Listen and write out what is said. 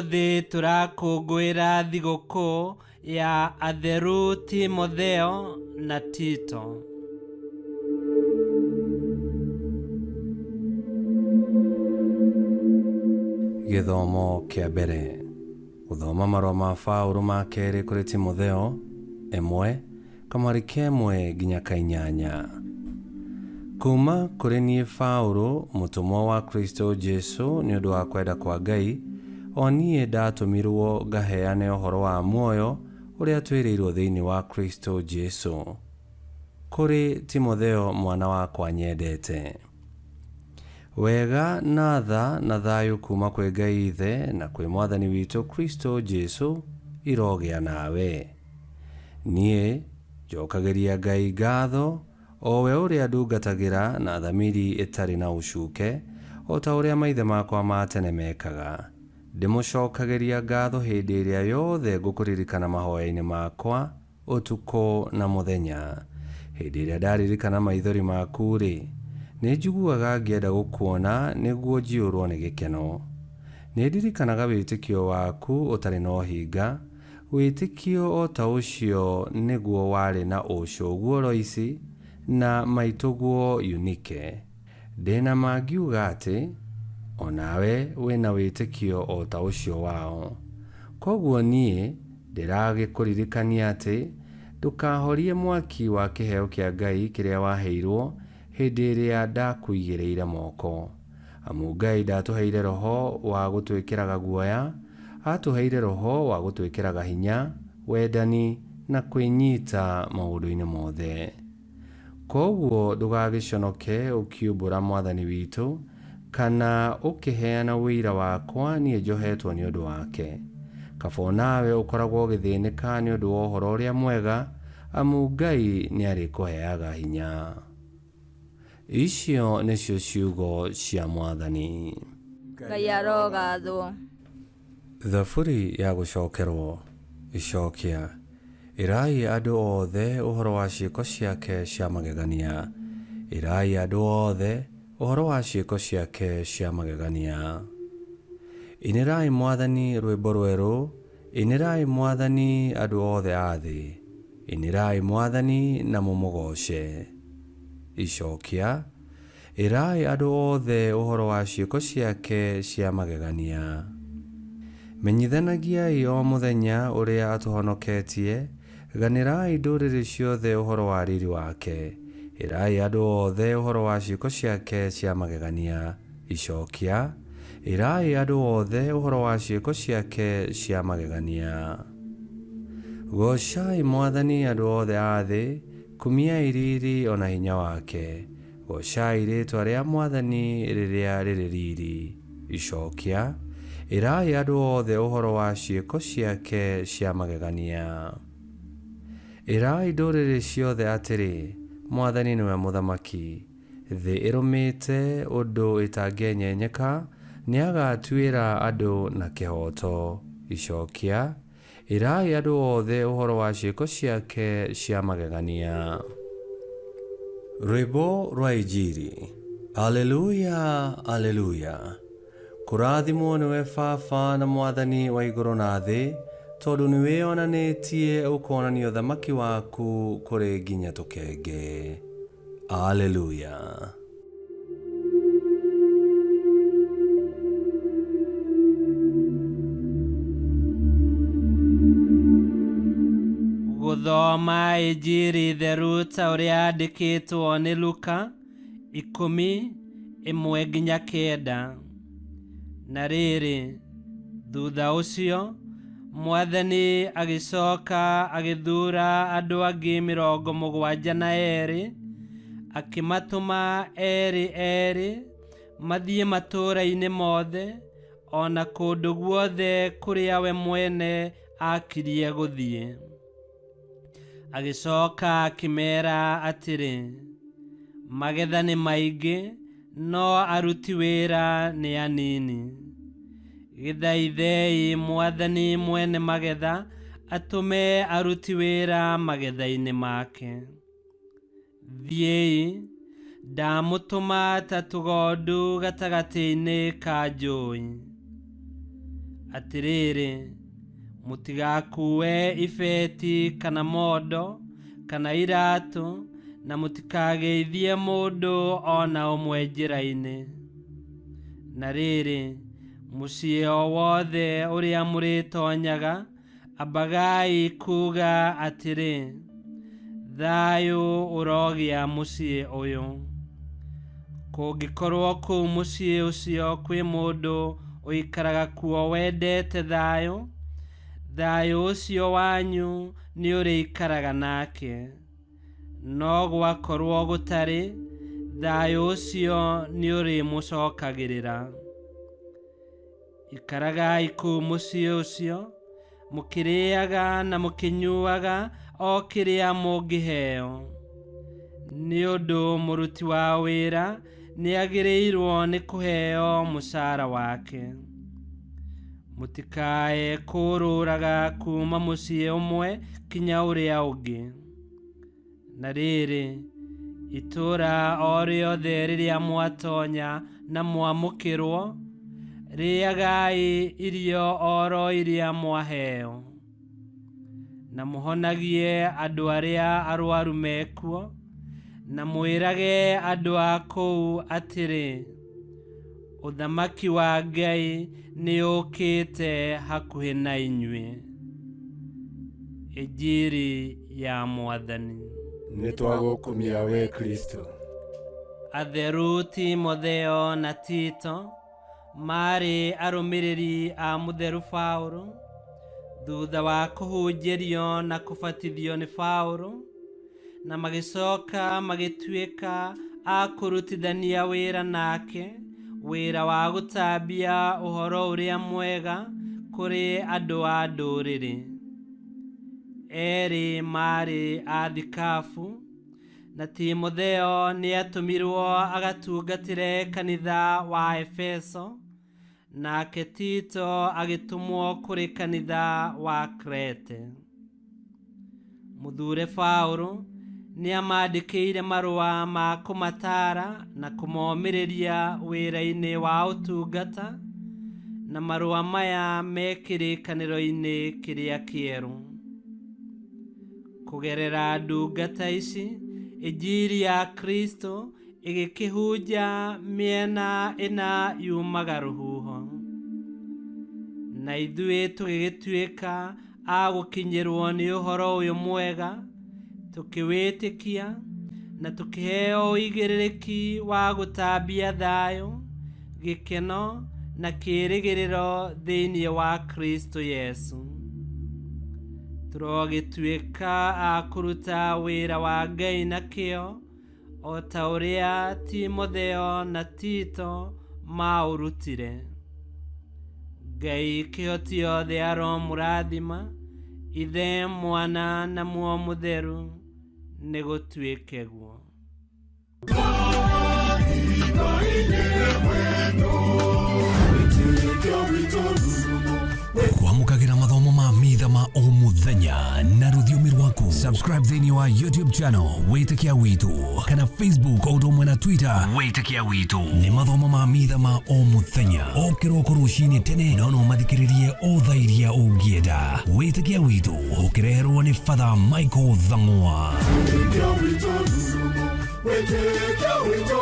Umuthi turakũngũĩra thigũkũ ya atheru Timotheo na Tito. Gĩthomo kĩa mbere. Gũthoma marũa ma Paũlũ ma kerĩ kũrĩ Timotheo, 1 kamwari kemwe nginya kainyanya. Kuma kũrĩ niĩ Paũlũ, mũtũmwo wa Kristo Jesu nĩ ũndũ wa kwenda kwa Ngai, o niĩ ndatũmirwo ngaheane ũhoro wa muoyo ũrĩa twĩrĩirwo thĩinĩ wa Kristo Jesu. Kũrĩ Timotheo mwana wakwa nyendete. Wega na tha na thayũ kuma kwĩ Ngai Ithe na kwĩ Mwathani witũ Kristo Jesu irogĩa nawe. Niĩ njokagĩria Ngai ngatho, o we ũrĩa ndungatagĩra na thamiri ĩtarĩ na ũcuuke, o ta ũrĩa maithe makwa ma tene mekaga. Ndĩmũcokagĩria ngatho hĩndĩ ĩrĩa yothe ngũkũririkana mahoya-inĩ makwa ũtukũ na mũthenya. Hĩndĩ ĩrĩa ndaririkana maithori maku-rĩ, nĩ njiguaga ngĩenda gũkuona nĩguo njiyũrwo nĩ gĩkeno. Nĩ ndirikanaga wĩtĩkio waku ũtarĩ na ũhinga, wĩtĩkio o ta ũcio nĩguo warĩ na ũcũguo Loisi na maitũguo Eunike. Ndĩna mangiuga atĩ o nawe wĩna wĩtĩkio o ta ũcio wao. Koguo niĩ ndĩragĩkũririkania atĩ ndũkahorie mwaki wa kĩheo kĩa Ngai kĩrĩa waheirwo hĩndĩ ĩrĩa ndakũigĩrĩire moko. Amu Ngai ndatũheire roho wa gũtwĩkĩraga guoya, atũheire roho wa gũtwĩkĩraga hinya, wendani na kwĩnyita maũndũ-inĩ mothe. Koguo ndũgagĩconoke ũkiumbũra Mwathani witũ, kana ũkĩheana wĩira wakwa niĩ njohetwo nĩ ũndũ wake. Kaba o nawe ũkoragwo ũgĩthĩnĩka nĩ ũndũ wa ũhoro ũrĩa mwega, amu Ngai nĩ arĩkũheaga hinya. Icio nĩcio ciugo cia Mwathani. Ngai arogathwo. Thaburi ya gũcokerwo. Icokia. Irai andũ othe ũhoro wa ciĩko ciake cia magegania. Irai andũ othe ũhoro wa ciĩko ciake cia magegania. Inĩrai Mwathani rwĩmbo rwerũ, inĩrai Mwathani andũ othe a thĩ. Inĩrai Mwathani na mũmũgoce. Icokia. Irai andũ othe ũhoro wa ciĩko ciake cia magegania. Menyithanagiai o mũthenya ũrĩa atũhonoketie, ganĩrai ndũrĩrĩ ciothe ũhoro wa riri wake. Irai andũ othe ũhoro wa ciĩko ciake cia magegania. Icokia. Irai andũ othe ũhoro wa ciĩko ciake cia magegania. Gocai Mwathani andũ othe a thĩ, kumiai riri ona hinya wake. Gocai rĩĩtwa rĩa Mwathani rĩrĩa rĩrĩ riri. Icokia. Irai andũ othe ũhoro wa ciĩko ciake cia magegania. Irai ndũrĩrĩ ciothe atĩrĩ, Mwathani nĩwe mũthamaki. Thĩ ĩrũmĩte ũndũ ĩtangĩenyenyeka, nĩagatuĩra andũ na kĩhoto. Icokia. Irai andũ othe ũhoro wa ciĩko ciake cia magegania. Rwĩmbo rwa Injili. Aleluya, aleluya. Kũrathimwo nĩwe Baba na Mwathani wa igũrũ na thĩ, tondũ nĩwĩonanĩtie ũkonania ũthamaki waku kũrĩ nginya tũkenge. Aleluya. Gũthoma Injili theru ta ũrĩa yandĩkĩtwo nĩ Luka 10:1-9. Na rĩrĩ, thutha ũcio, Mwathani agĩcoka agĩthuura andũ angĩ 72, akĩmatũma eerĩ mathiĩ matũũra-inĩ mothe, ona kũndũ guothe kũrĩa we mwene akirie gũthiĩ. Agĩcoka akĩmeera atĩrĩ, magetha nĩ maingĩ, no aruti wĩra nĩ anini. Gĩthaithei Mwathani mwene magetha atũme aruti wĩra magetha-inĩ make. Thiĩi, ndamũtũma ta tũgondu gatagatĩ-inĩ ka njũĩ. Atiriri, mutigakue ifeti kana modo kana iratu, na mutikageithie mundu ona umwe njira-ini. Na riri, muciĩ o wothe uria muritonyaga, ambagai kuga atiri, thayu urogia muciĩ uyu. Kungikorwo kuu muciĩ ucio kwi mundu uikaraga kuo wendete thayu, thayu ucio wanyu ni uriikaraga nake. No gwakorwo gutari, thayu ucio ni urimucokagirira. Ikaragai kuu muciĩ ucio, mukiriaga na mukinyuaga o kiria mungiheo. Ni undu muruti wa wira ni agirirwo ni kuheo mucara wake. Mutikae kururaga kuma muciĩ umwe kinya uria ungi. Na riri, itura o riothe riria mwatonya na mwamukirwo, riagai irio oro iria mwaheo. Na muhonagie andu aria arwaru mekuo, na mwirage andu a kuu atiri, uthamaki wa Ngai ni ukite hakuhi na inyue. Injiri ya Mwathani. Nitwagukumia we Kristo. Atheru Timotheo na Tito mari arumiriri a mutheru Paulo, thutha wa kuhunjirio na kubatithio ni Paulo, na magicoka magituika a kurutithania wira nake, wira wa gutambia uhoro uria mwega kuri andu a nduriri. Eri mari athikafu, na Timotheo ni atumirwo agatungatire kanitha wa Efeso, nake Tito agitumwo kuri kanitha wa Krete. Muthure Paulo ni amandikiire marua ma kumatara na kumomiriria wira-ini wa utungata, na marua maya mekirikaniro-ini kiria kieru. Kugerera ndungata ici, injiri ya Kristo igikihunja miena ina yumaga ruhuho. Na ithuĩ tugigituika a gukinyirwo ni uhoro uyu mwega, tukiwitikia na tukiheo igiririki wa gutambia thayu, gikeno na kirigiriro thiini wa Kristo Yesu. Turogituika a kuruta wira wa Ngai na kio, o ta uria Timotheo na Tito maurutire. Ngai kihoti othe aromurathima, Ithe, Mwana na Muoyo Mutheru, ni gutuike guo. Kwamukagira mathomo ma mitha ma o muthenya na rũthiomi rwaku. Subscribe thĩinĩ wa YouTube channel Wĩtĩkia Witũ, kana Facebook o ũndũ ũmwe na Twitter Wĩtĩkia Witũ. Nĩ mathomo ma mitha ma o muthenya, o kĩroko rũcinĩ tene, no mathikĩrĩrie o thaa iria ũngĩenda. Wĩtĩkia Witũ ũkĩreherwo nĩ Father Michael Thang'wa. Wĩtĩkia Witũ,